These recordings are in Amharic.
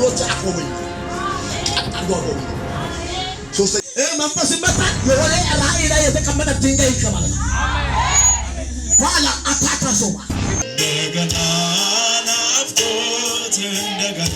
እግሮች አቆሙኝ አጣጓቆሙ ሶስት መንፈስ ይመጣል የሆነ ራእይ ላይ የተቀመጠ ድንጋይ ይከማል ባላ አታካሶማ እንደገና ናፍቆት እንደገና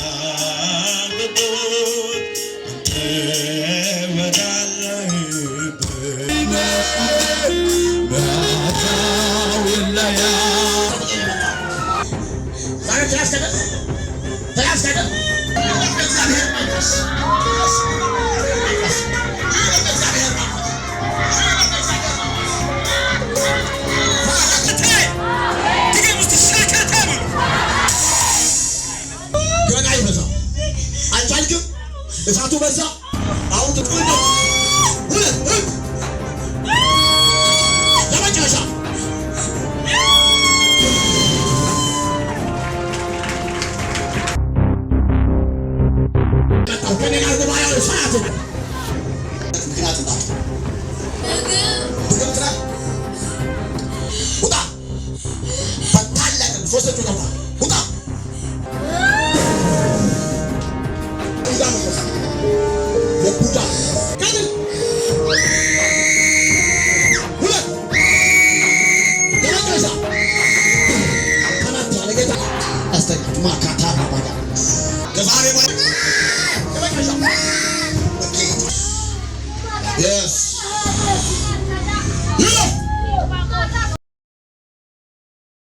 እሳቱ በዛ አሁን ትጥቁኝ ለመጨረሻ ቀጣው ከኔ ጋር ጉባኤው ሰዓት ምክንያት